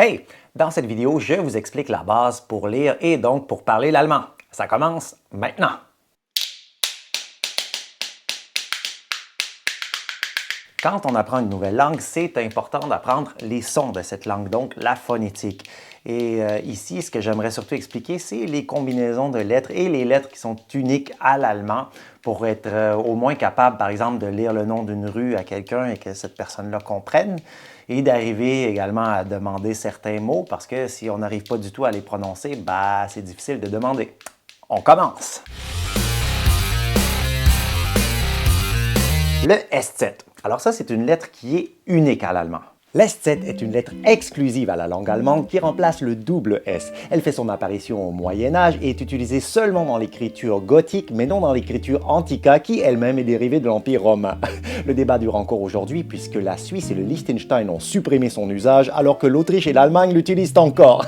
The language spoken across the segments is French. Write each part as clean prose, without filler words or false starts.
Hey! Dans cette vidéo, je vous explique la base pour lire et donc pour parler l'allemand. Ça commence maintenant! Quand on apprend une nouvelle langue, c'est important d'apprendre les sons de cette langue, donc la phonétique. Et ici, ce que j'aimerais surtout expliquer, c'est les combinaisons de lettres et les lettres qui sont uniques à l'allemand pour être au moins capable, par exemple, de lire le nom d'une rue à quelqu'un et que cette personne-là comprenne et d'arriver également à demander certains mots parce que si on n'arrive pas du tout à les prononcer, c'est difficile de demander. On commence! Le SZ. Alors ça, c'est une lettre qui est unique à l'allemand. Le SZ est une lettre exclusive à la langue allemande qui remplace le double S. Elle fait son apparition au Moyen Âge et est utilisée seulement dans l'écriture gothique, mais non dans l'écriture antica qui elle-même est dérivée de l'Empire romain. Le débat dure encore aujourd'hui puisque la Suisse et le Liechtenstein ont supprimé son usage alors que l'Autriche et l'Allemagne l'utilisent encore.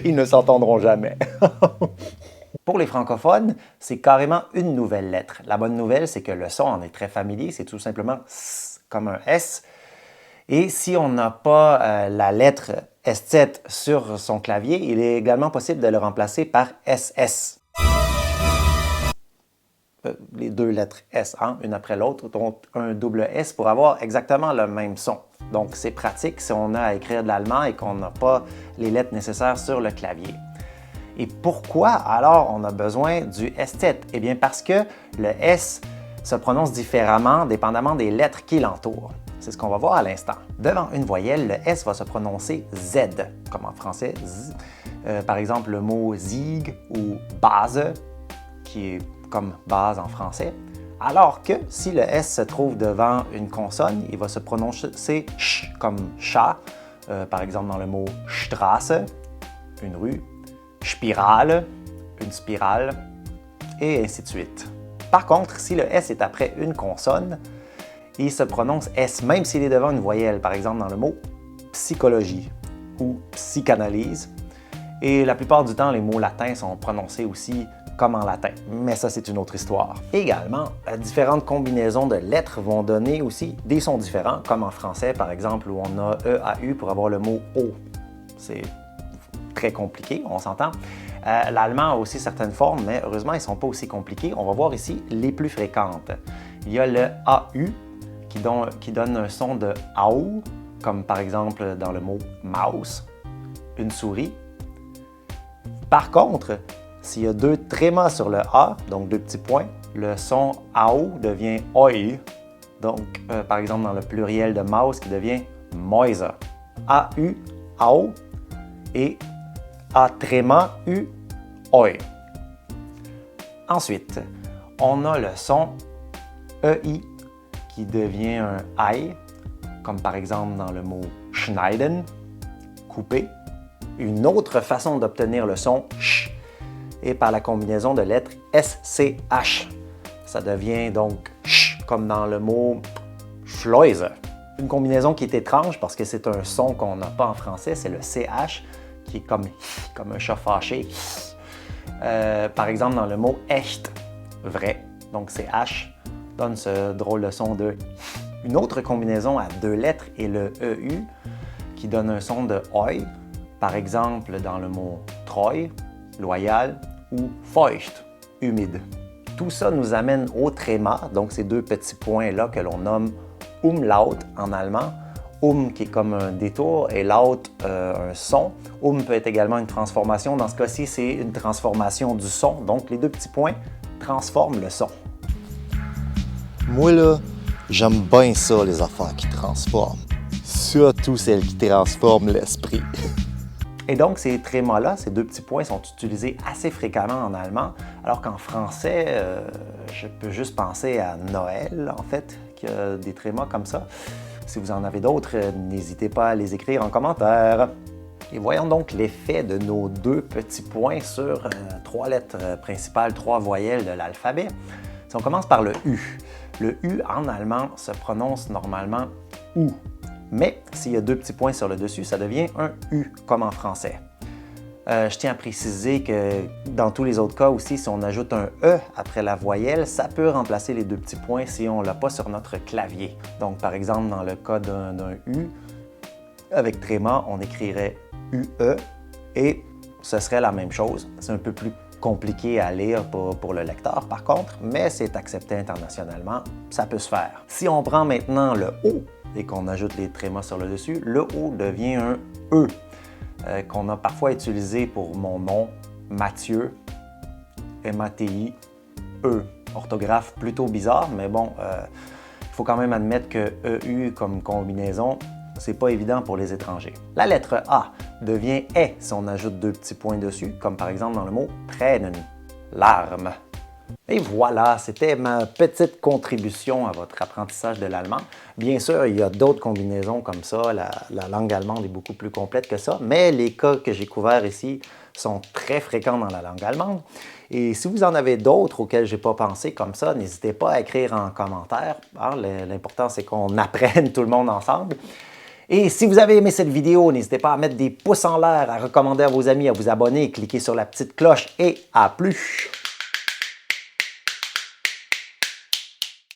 Ils ne s'entendront jamais. Pour les francophones, c'est carrément une nouvelle lettre. La bonne nouvelle, c'est que le son en est très familier, c'est tout simplement S comme un S. Et si on n'a pas la lettre SZ sur son clavier, il est également possible de le remplacer par SS. Les deux lettres S, une après l'autre, donc un double S pour avoir exactement le même son. Donc c'est pratique si on a à écrire de l'allemand et qu'on n'a pas les lettres nécessaires sur le clavier. Et pourquoi alors on a besoin du SZ? Eh bien parce que le S se prononce différemment dépendamment des lettres qui l'entourent. C'est ce qu'on va voir à l'instant. Devant une voyelle, le S va se prononcer Z, comme en français, Z. Par exemple, le mot Sieg ou Base, qui est comme base en français. Alors que si le S se trouve devant une consonne, il va se prononcer ch comme chat, par exemple dans le mot Straße, une rue, Spirale, une spirale, et ainsi de suite. Par contre, si le S est après une consonne, il se prononce S même s'il est devant une voyelle, par exemple dans le mot psychologie ou psychanalyse. Et la plupart du temps, les mots latins sont prononcés aussi comme en latin, mais ça c'est une autre histoire. Également, différentes combinaisons de lettres vont donner aussi des sons différents, comme en français par exemple où on a EAU pour avoir le mot O. C'est très compliqué, on s'entend. L'allemand a aussi certaines formes, mais heureusement, ils ne sont pas aussi compliqués. On va voir ici les plus fréquentes. Il y a le AU qui donne un son de AU, comme par exemple dans le mot mouse, une souris. Par contre, s'il y a deux trémas sur le A, donc deux petits points, le son AU devient OI, donc par exemple dans le pluriel de mouse qui devient Mäuse. AU, AU et A tréma U, OI. Ensuite, on a le son EI qui devient un I, comme par exemple dans le mot schneiden, couper. Une autre façon d'obtenir le son ch est par la combinaison de lettres SCH. Ça devient donc ch comme dans le mot Schleuse. Une combinaison qui est étrange parce que c'est un son qu'on n'a pas en français, c'est le CH qui est comme un chat fâché. Par exemple dans le mot echt, vrai, donc CH donne ce drôle de son de. Une autre combinaison à deux lettres est le EU qui donne un son de oi, par exemple dans le mot treu, loyal, ou feucht, humide. Tout ça nous amène au tréma, donc ces deux petits points-là que l'on nomme Umlaut en allemand. Qui est comme un détour et laut un son. Peut être également une transformation. Dans ce cas-ci, c'est une transformation du son. Donc, les deux petits points transforment le son. Moi, là, j'aime bien ça, les affaires qui transforment. Surtout celles qui transforment l'esprit. Et donc, ces trémas-là, ces deux petits points sont utilisés assez fréquemment en allemand, alors qu'en français, je peux juste penser à Noël, en fait, qui a des trémas comme ça. Si vous en avez d'autres, n'hésitez pas à les écrire en commentaire. Et voyons donc l'effet de nos deux petits points sur trois lettres principales, trois voyelles de l'alphabet. Si on commence par le U. Le U en allemand se prononce normalement OU. Mais s'il y a deux petits points sur le dessus, ça devient un U, comme en français. Je tiens à préciser que dans tous les autres cas aussi, si on ajoute un E après la voyelle, ça peut remplacer les deux petits points si on ne l'a pas sur notre clavier. Donc par exemple, dans le cas d'un U, avec tréma, on écrirait UE et ce serait la même chose. C'est un peu plus compliqué à lire pour le lecteur par contre, mais c'est accepté internationalement, ça peut se faire. Si on prend maintenant le O et qu'on ajoute les trémas sur le dessus, le O devient un E qu'on a parfois utilisé pour mon nom, Mathieu, M-A-T-I, E. Orthographe plutôt bizarre, mais bon, il faut quand même admettre que EU comme combinaison, c'est pas évident pour les étrangers. La lettre A devient E si on ajoute 2 petits points dessus, comme par exemple dans le mot Tränen, larmes. Et voilà, c'était ma petite contribution à votre apprentissage de l'allemand. Bien sûr, il y a d'autres combinaisons comme ça, la langue allemande est beaucoup plus complète que ça, mais les cas que j'ai couverts ici sont très fréquents dans la langue allemande. Et si vous en avez d'autres auxquels je n'ai pas pensé comme ça, n'hésitez pas à écrire en commentaire. L'important, c'est qu'on apprenne tout le monde ensemble. Et si vous avez aimé cette vidéo, n'hésitez pas à mettre des pouces en l'air, à recommander à vos amis, à vous abonner, cliquer sur la petite cloche et à plus!